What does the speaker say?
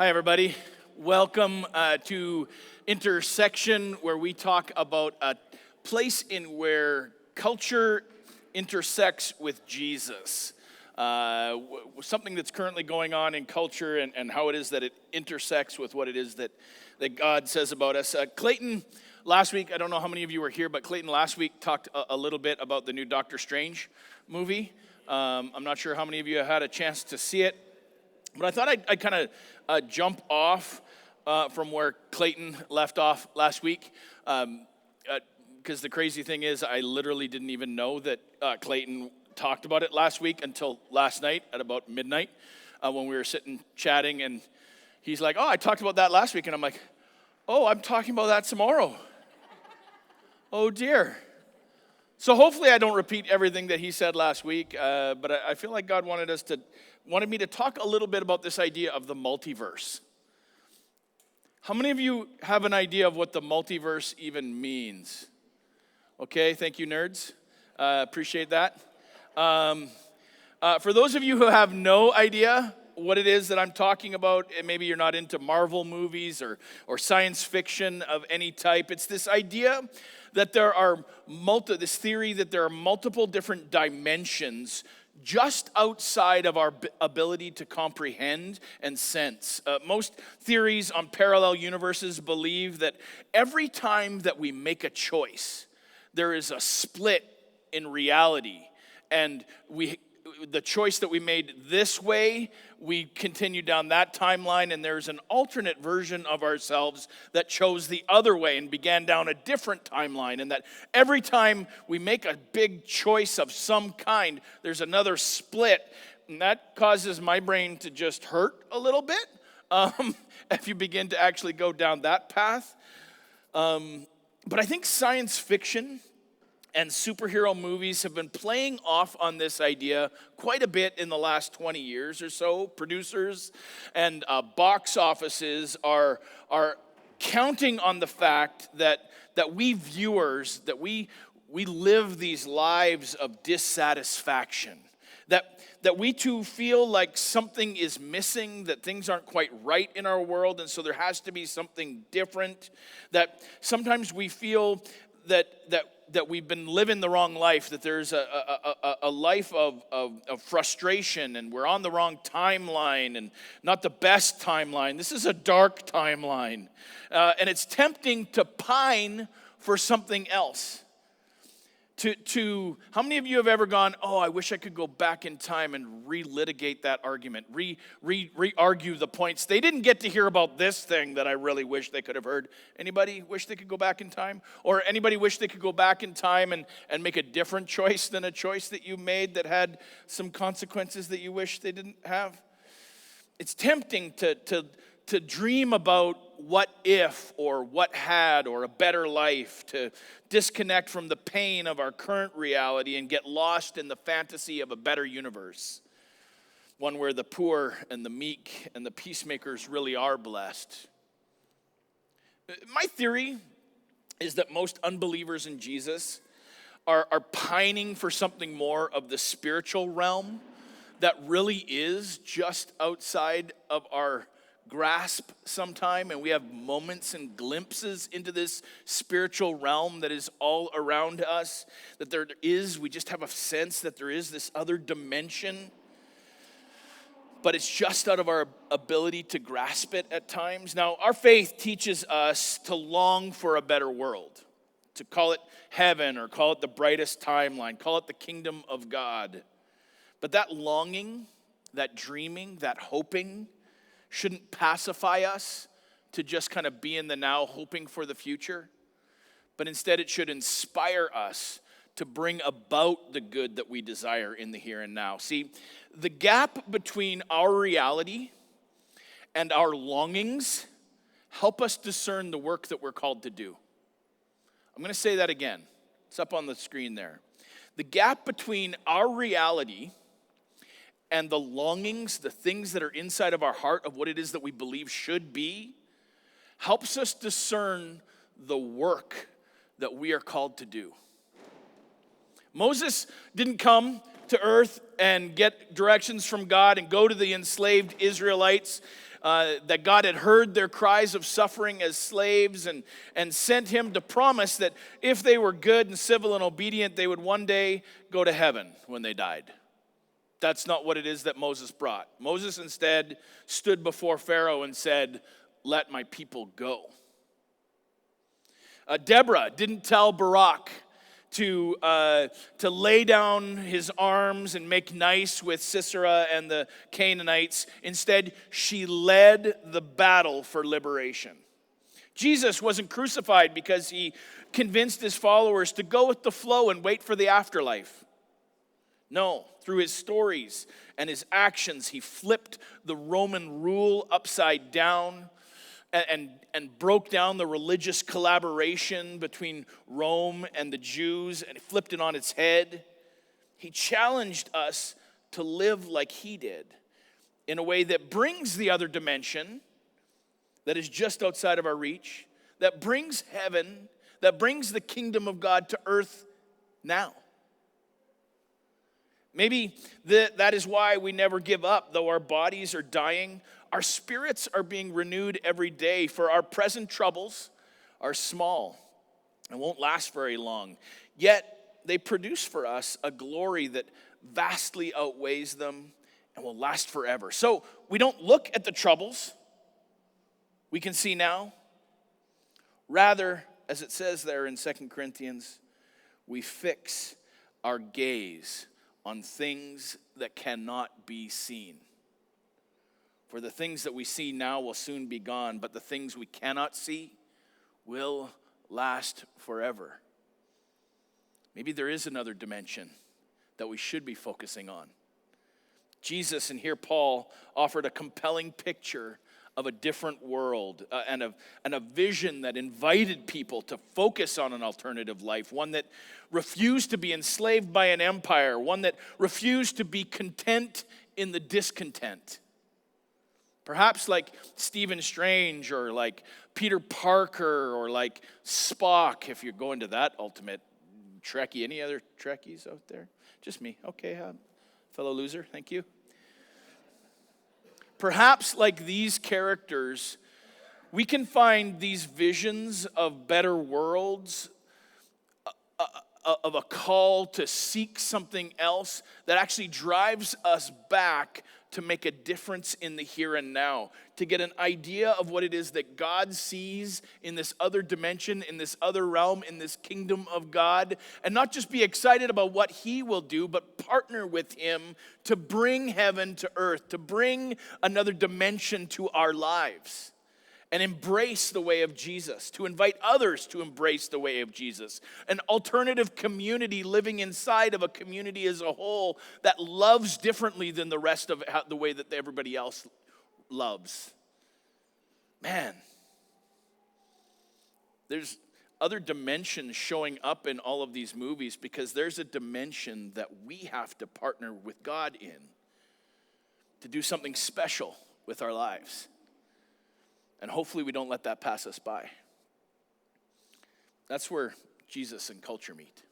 Hi, everybody. Welcome to Intersection, where we talk about a place in where culture intersects with Jesus. Something that's currently going on in culture and how it is that it intersects with what it is that God says about us. Clayton, last week, I don't know how many of you were here, but Clayton last week talked a little bit about the new Doctor Strange movie. I'm not sure how many of you had a chance to see it. But I thought I'd kind of jump off from where Clayton left off last week, because the crazy thing is I literally didn't even know that Clayton talked about it last week until last night at about midnight when we were sitting chatting, and he's like, "Oh, I talked about that last week," and I'm like, "Oh, I'm talking about that tomorrow." Oh dear. So hopefully I don't repeat everything that he said last week, but I feel like God wanted me to talk a little bit about this idea of the multiverse. How many of you have an idea of what the multiverse even means? Okay, thank you, nerds. Appreciate that. For those of you who have no idea what it is that I'm talking about, and maybe you're not into Marvel movies or science fiction of any type, it's this idea that this theory that there are multiple different dimensions just outside of our ability to comprehend and sense. Most theories on parallel universes believe that every time that we make a choice, there is a split in reality, and the choice that we made this way, we continue down that timeline, and there's an alternate version of ourselves that chose the other way and began down a different timeline, and that every time we make a big choice of some kind, there's another split, and that causes my brain to just hurt a little bit if you begin to actually go down that path. But I think science fiction and superhero movies have been playing off on this idea quite a bit in the last 20 years or so. Producers and box offices are counting on the fact that we viewers, that we live these lives of dissatisfaction. That we too feel like something is missing, that things aren't quite right in our world, and so there has to be something different. That sometimes we feel that we've been living the wrong life, that there's a life of frustration, and we're on the wrong timeline, and not the best timeline. This is a dark timeline. And it's tempting to pine for something else. How many of you have ever gone, "Oh, I wish I could go back in time and relitigate that argument, re-argue the points. They didn't get to hear about this thing that I really wish they could have heard." Anybody wish they could go back in time? Or anybody wish they could go back in time and make a different choice than a choice that you made that had some consequences that you wish they didn't have? It's tempting to dream about what if or what had or a better life, to disconnect from the pain of our current reality and get lost in the fantasy of a better universe, one where the poor and the meek and the peacemakers really are blessed. My theory is that most unbelievers in Jesus are pining for something more of the spiritual realm that really is just outside of our grasp sometime, and we have moments and glimpses into this spiritual realm that is all around us, that we just have a sense that there is this other dimension, but it's just out of our ability to grasp it at times. Now, our faith teaches us to long for a better world, to call it heaven or call it the brightest timeline, call it the kingdom of God. But that longing, that dreaming, that hoping shouldn't pacify us to just kind of be in the now hoping for the future, but instead it should inspire us to bring about the good that we desire in the here and now. See, the gap between our reality and our longings help us discern the work that we're called to do. I'm going to say that again. It's up on the screen there. The gap between our reality and the longings, the things that are inside of our heart of what it is that we believe should be, helps us discern the work that we are called to do. Moses didn't come to earth and get directions from God and go to the enslaved Israelites that God had heard their cries of suffering as slaves and sent him to promise that if they were good and civil and obedient, they would one day go to heaven when they died. That's not what it is that Moses brought. Moses instead stood before Pharaoh and said, "Let my people go." Deborah didn't tell Barak to lay down his arms and make nice with Sisera and the Canaanites. Instead, she led the battle for liberation. Jesus wasn't crucified because he convinced his followers to go with the flow and wait for the afterlife. No, through his stories and his actions, he flipped the Roman rule upside down and broke down the religious collaboration between Rome and the Jews and flipped it on its head. He challenged us to live like he did in a way that brings the other dimension that is just outside of our reach, that brings heaven, that brings the kingdom of God to earth now. Maybe that is why we never give up. Though our bodies are dying, our spirits are being renewed every day, for our present troubles are small and won't last very long. Yet they produce for us a glory that vastly outweighs them and will last forever. So we don't look at the troubles we can see now. Rather, as it says there in 2 Corinthians, we fix our gaze on things that cannot be seen. For the things that we see now will soon be gone, but the things we cannot see will last forever. Maybe there is another dimension that we should be focusing on. Jesus, and here Paul, offered a compelling picture of a different world and a vision that invited people to focus on an alternative life, one that refused to be enslaved by an empire, one that refused to be content in the discontent. Perhaps like Stephen Strange or like Peter Parker or like Spock, if you're going to that ultimate Trekkie. Any other Trekkies out there? Just me. Okay, fellow loser, thank you. Perhaps like these characters, we can find these visions of better worlds, of a call to seek something else that actually drives us back to make a difference in the here and now, to get an idea of what it is that God sees in this other dimension, in this other realm, in this kingdom of God, and not just be excited about what he will do, but partner with him to bring heaven to earth, to bring another dimension to our lives. And embrace the way of Jesus, to invite others to embrace the way of Jesus. An alternative community living inside of a community as a whole that loves differently than the rest of the way that everybody else loves. Man, there's other dimensions showing up in all of these movies because there's a dimension that we have to partner with God in to do something special with our lives. And hopefully we don't let that pass us by. That's where Jesus and culture meet.